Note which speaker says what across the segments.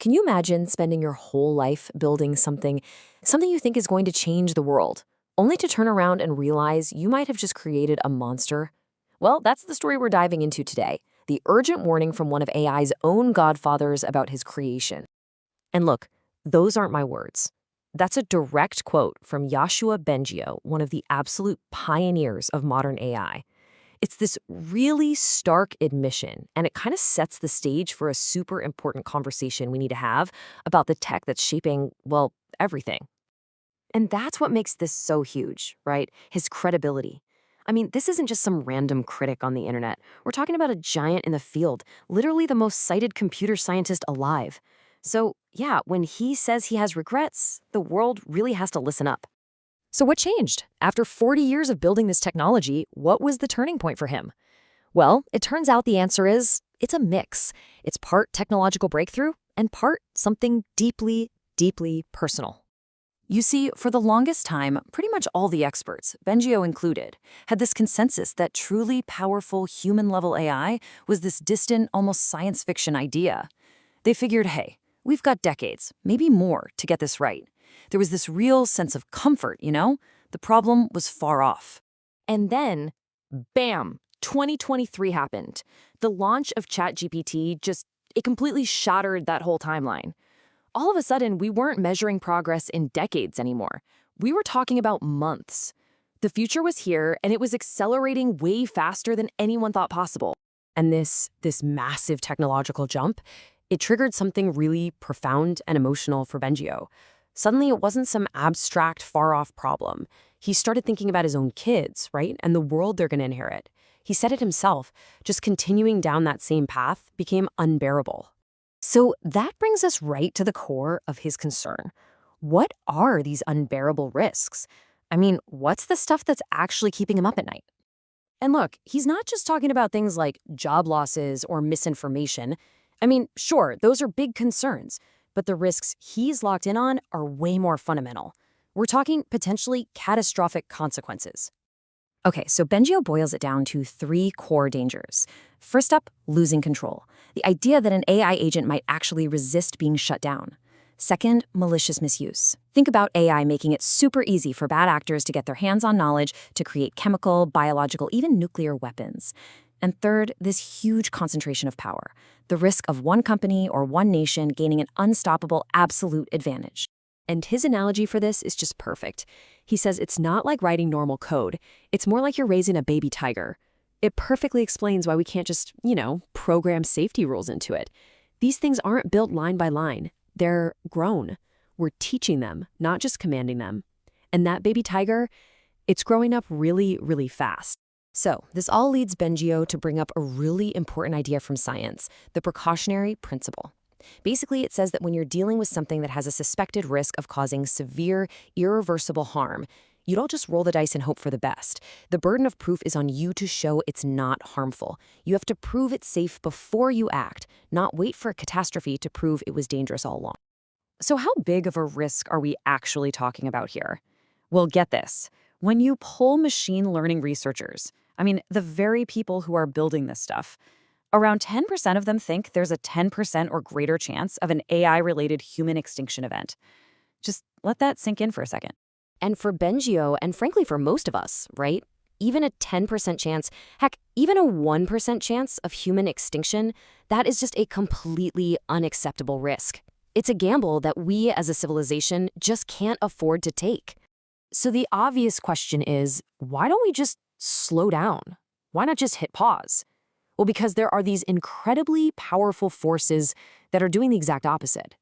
Speaker 1: Can you imagine spending your whole life building something you think is going to change the world, only to turn around and realize you might have just created a monster? Well, that's the story we're diving into today. The urgent warning from one of AI's own godfathers about his creation. And look, those aren't my words. That's a direct quote from Yoshua Bengio, one of the absolute pioneers of modern AI. It's this really stark admission, and it kind of sets the stage for a super important conversation we need to have about the tech that's shaping, well, everything. And that's what makes this so huge, right? His credibility. I mean, this isn't just some random critic on the internet. We're talking about a giant in the field, literally the most cited computer scientist alive. So, yeah, when he says he has regrets, the world really has to listen up. So what changed? After 40 years of building this technology, what was the turning point for him? Well, it turns out the answer is it's a mix. It's part technological breakthrough and part something deeply, deeply personal. You see, for the longest time, pretty much all the experts, Bengio included, had this consensus that truly powerful human-level AI was this distant, almost science fiction idea. They figured, hey, we've got decades, maybe more, to get this right. There was this real sense of comfort, you know? The problem was far off. And then, bam, 2023 happened. The launch of ChatGPT it completely shattered that whole timeline. All of a sudden, we weren't measuring progress in decades anymore. We were talking about months. The future was here, and it was accelerating way faster than anyone thought possible. And this massive technological jump, it triggered something really profound and emotional for Bengio. Suddenly, it wasn't some abstract, far-off problem. He started thinking about his own kids, right, and the world they're going to inherit. He said it himself, just continuing down that same path became unbearable. So that brings us right to the core of his concern. What are these unbearable risks? I mean, what's the stuff that's actually keeping him up at night? And look, he's not just talking about things like job losses or misinformation. I mean, sure, those are big concerns, but the risks he's locked in on are way more fundamental. We're talking potentially catastrophic consequences. Okay, so Bengio boils it down to three core dangers. First up, losing control. The idea that an AI agent might actually resist being shut down. Second, malicious misuse. Think about AI making it super easy for bad actors to get their hands on knowledge to create chemical, biological, even nuclear weapons. And third, this huge concentration of power. The risk of one company or one nation gaining an unstoppable absolute advantage. And his analogy for this is just perfect. He says it's not like writing normal code. It's more like you're raising a baby tiger. It perfectly explains why we can't just, program safety rules into it. These things aren't built line by line. They're grown. We're teaching them, not just commanding them. And that baby tiger, it's growing up really, really fast. So this all leads Bengio to bring up a really important idea from science, the precautionary principle. Basically, it says that when you're dealing with something that has a suspected risk of causing severe, irreversible harm, you don't just roll the dice and hope for the best. The burden of proof is on you to show it's not harmful. You have to prove it's safe before you act, not wait for a catastrophe to prove it was dangerous all along. So how big of a risk are we actually talking about here? Well, get this. When you poll machine learning researchers, the very people who are building this stuff, around 10% of them think there's a 10% or greater chance of an AI-related human extinction event. Just let that sink in for a second. And for Bengio, and frankly for most of us, right? Even a 10% chance, heck, even a 1% chance of human extinction, that is just a completely unacceptable risk. It's a gamble that we as a civilization just can't afford to take. So the obvious question is, why don't we just slow down? Why not just hit pause? Well, because there are these incredibly powerful forces that are doing the exact opposite.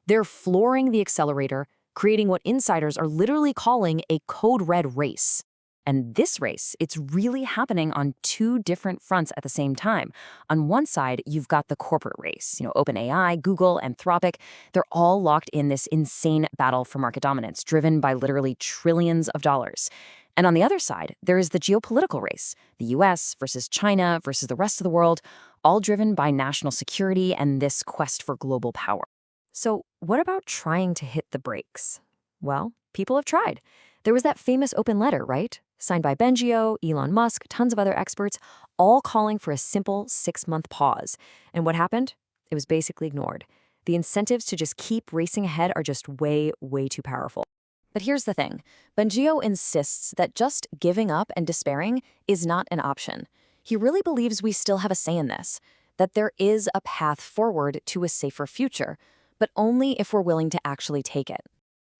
Speaker 1: They're flooring the accelerator, creating what insiders are literally calling a code red race. And this race, it's really happening on two different fronts at the same time. On one side, you've got the corporate race. OpenAI, Google, Anthropic, they're all locked in this insane battle for market dominance, driven by literally trillions of dollars. And on the other side, there is the geopolitical race, the US versus China versus the rest of the world, all driven by national security and this quest for global power. So what about trying to hit the brakes? Well, people have tried. There was that famous open letter, right? Signed by Bengio, Elon Musk, tons of other experts, all calling for a simple 6-month pause. And what happened? It was basically ignored. The incentives to just keep racing ahead are just way, way too powerful. But here's the thing. Bengio insists that just giving up and despairing is not an option. He really believes we still have a say in this, that there is a path forward to a safer future, but only if we're willing to actually take it.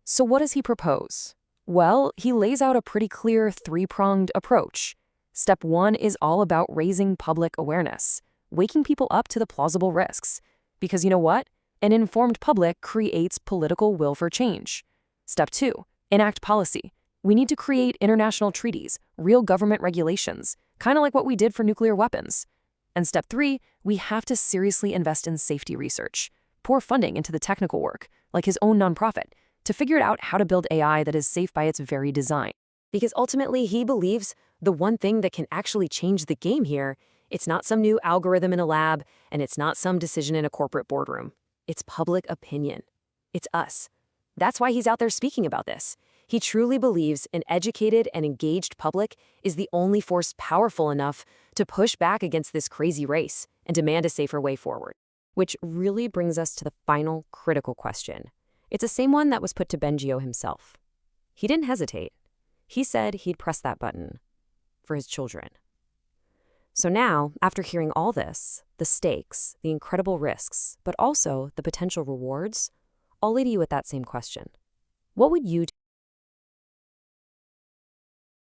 Speaker 1: So what does he propose? Well, he lays out a pretty clear three-pronged approach. Step 1 is all about raising public awareness, waking people up to the plausible risks. Because you know what? An informed public creates political will for change. Step 2, enact policy. We need to create international treaties, real government regulations, kind of like what we did for nuclear weapons. And step 3, we have to seriously invest in safety research, pour funding into the technical work, like his own nonprofit, to figure out how to build AI that is safe by its very design. Because ultimately, he believes the one thing that can actually change the game here, it's not some new algorithm in a lab, and it's not some decision in a corporate boardroom. It's public opinion. It's us. That's why he's out there speaking about this. He truly believes an educated and engaged public is the only force powerful enough to push back against this crazy race and demand a safer way forward. Which really brings us to the final critical question. It's the same one that was put to Bengio himself. He didn't hesitate. He said he'd press that button for his children. So now, after hearing all this, the stakes, the incredible risks, but also the potential rewards, I'll leave you with that same question. What would you do